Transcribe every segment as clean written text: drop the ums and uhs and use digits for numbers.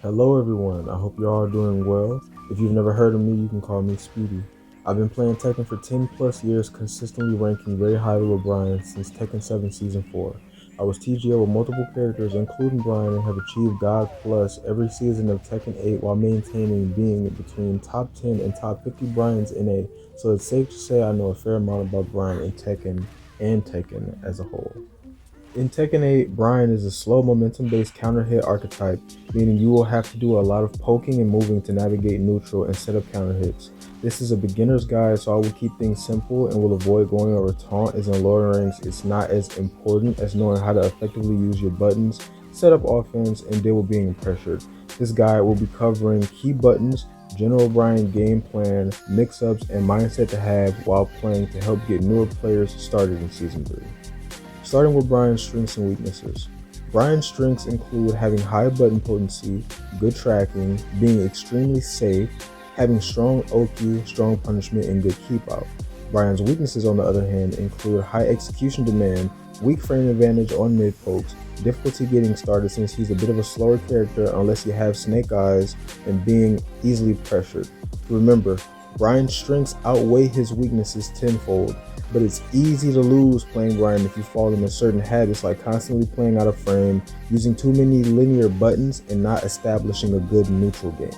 Hello everyone, I hope you're all doing well. If you've never heard of me, you can call me Speedy. I've been playing Tekken for 10 plus years, consistently ranking very highly with Bryan since Tekken 7 Season 4. I was TGO with multiple characters, including Bryan, and have achieved God Plus every season of Tekken 8 while maintaining being between top 10 and top 50 Bryans in A, so it's safe to say I know a fair amount about Bryan in Tekken and Tekken as a whole. In Tekken 8, Bryan is a slow momentum based counter hit archetype, meaning you will have to do a lot of poking and moving to navigate neutral and set up counter hits. This is a beginner's guide, so I will keep things simple and will avoid going over taunt, as in lower ranks it's not as important as knowing how to effectively use your buttons, set up offense, and deal with being pressured. This guide will be covering key buttons, general Bryan game plan, mix-ups, and mindset to have while playing to help get newer players started in Season 3. Starting with Bryan's strengths and weaknesses. Bryan's strengths include having high button potency, good tracking, being extremely safe, having strong Oki, strong punishment, and good keep out. Bryan's weaknesses, on the other hand, include high execution demand, weak frame advantage on mid pokes, difficulty getting started since he's a bit of a slower character unless you have snake eyes, and being easily pressured. Remember, Bryan's strengths outweigh his weaknesses tenfold, but it's easy to lose playing Bryan if you fall into certain habits like constantly playing out of frame, using too many linear buttons, and not establishing a good neutral game.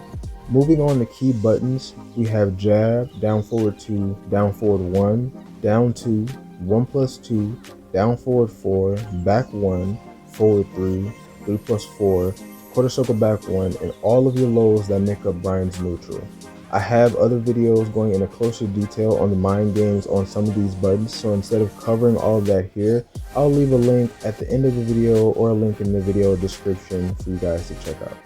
Moving on to key buttons, we have jab, down forward 2, down forward 1, down 2, 1 plus 2, down forward 4, back 1, forward 3, 3 plus 4, quarter circle back 1, and all of your lows that make up Bryan's neutral. I have other videos going into closer detail on the mind games on some of these buttons, so instead of covering all of that here, I'll leave a link at the end of the video or a link in the video description for you guys to check out.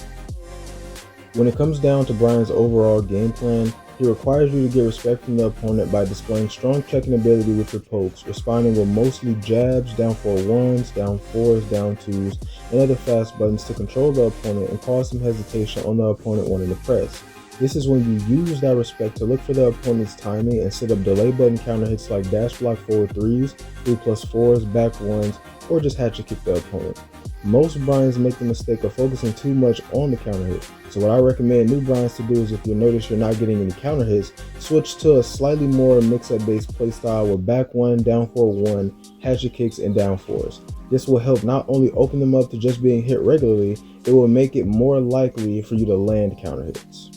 When it comes down to Bryan's overall game plan, he requires you to get respect from the opponent by displaying strong checking ability with your pokes, responding with mostly jabs, down 4-1s, down 4s, down 2s, and other fast buttons to control the opponent and cause some hesitation on the opponent wanting to press. This is when you use that respect to look for the opponent's timing and set up delay button counter hits like dash block forward 3s, 3 plus 4s, back 1s, or just hatchet kick the opponent. Most Bryans make the mistake of focusing too much on the counter hit, so what I recommend new Bryans to do is, if you notice you're not getting any counter hits, switch to a slightly more mix-up based playstyle with back 1, down 4-1, hatchet kicks, and down 4s. This will help not only open them up to just being hit regularly, it will make it more likely for you to land counter hits.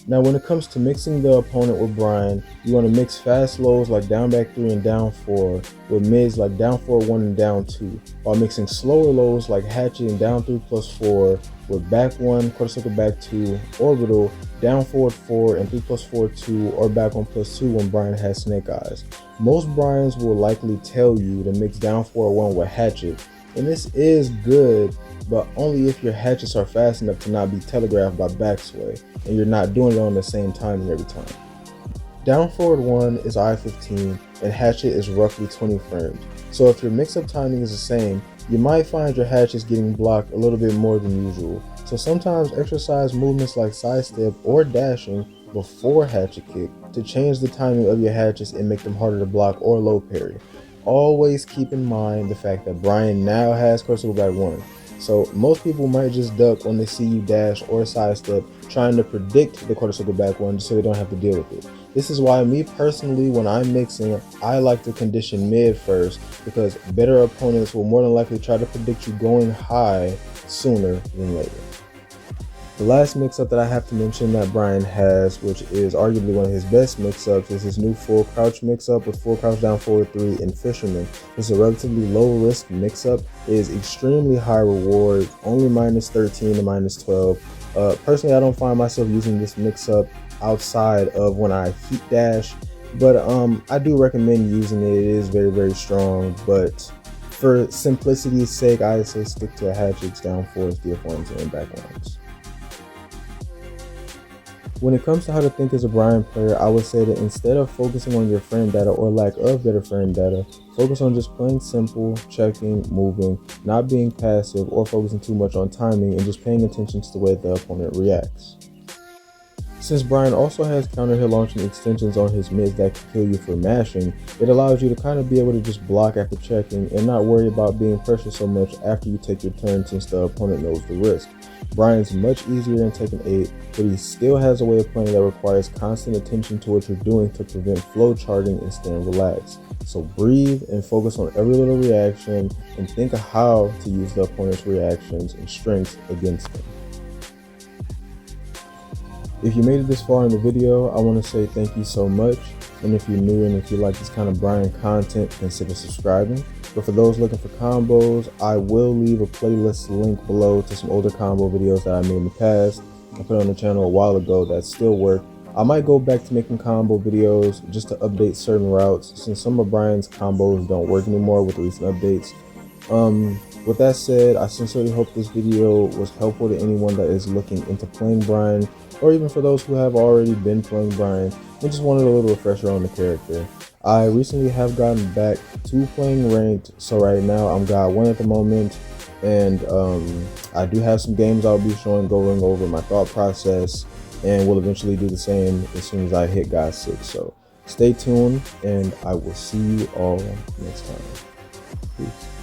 Now when it comes to mixing the opponent with Bryan, you want to mix fast lows like down back 3 and down 4 with mids like down 4-1 and down 2, while mixing slower lows like hatchet and down 3 plus 4 with back 1, quarter circle back 2, orbital, down forward 4 and 3 plus 4 2, or back 1 plus 2 when Bryan has snake eyes. Most Bryans will likely tell you to mix down 4-1 with hatchet, and this is good, but only if your hatchets are fast enough to not be telegraphed by backsway, and you're not doing it on the same timing every time. Down forward 1 is I-15, and hatchet is roughly 20 frames, so if your mix-up timing is the same, you might find your hatchets getting blocked a little bit more than usual, so sometimes exercise movements like sidestep or dashing before hatchet kick to change the timing of your hatchets and make them harder to block or low parry. Always keep in mind the fact that Bryan now has quarter back 1, so most people might just duck when they see you dash or sidestep, trying to predict the quarter circle back 1 so they don't have to deal with it. This is why me personally, when I'm mixing, I like to condition mid first, because better opponents will more than likely try to predict you going high sooner than later. The last mix-up that I have to mention that Bryan has, which is arguably one of his best mix-ups, is his new full crouch mix-up with full crouch down forward 3 and Fisherman. It's a relatively low-risk mix-up. It is extremely high reward, only minus 13 to minus 12. Personally, I don't find myself using this mix-up outside of when I heat dash, but I do recommend using it. It is very, very strong, but for simplicity's sake, I say stick to hatchets, down 4s, DF1s, and back 1s. When it comes to how to think as a Bryan player, I would say that instead of focusing on your frame data or lack of better frame data, focus on just playing simple, checking, moving, not being passive or focusing too much on timing, and just paying attention to the way the opponent reacts. Since Bryan also has counter hit launching extensions on his mids that can kill you for mashing, it allows you to kind of be able to just block after checking and not worry about being pressured so much after you take your turn, since the opponent knows the risk. Bryan's much easier in Tekken 8, but he still has a way of playing that requires constant attention to what you're doing to prevent flow charting and staying relaxed. So breathe and focus on every little reaction and think of how to use the opponent's reactions and strengths against them. If you made it this far in the video, I want to say thank you so much. And if you're new and if you like this kind of Bryan content, consider subscribing. But for those looking for combos, I will leave a playlist link below to some older combo videos that I made in the past. I put on the channel a while ago that still work. I might go back to making combo videos just to update certain routes since some of Bryan's combos don't work anymore with recent updates. With that said, I sincerely hope this video was helpful to anyone that is looking into playing Bryan, or even for those who have already been playing Bryan and just wanted a little refresher on the character. I recently have gotten back to playing ranked, so right now I'm God 1 at the moment, and I do have some games I'll be showing, going over my thought process, and will eventually do the same as soon as I hit God 6. So stay tuned, and I will see you all next time. Peace.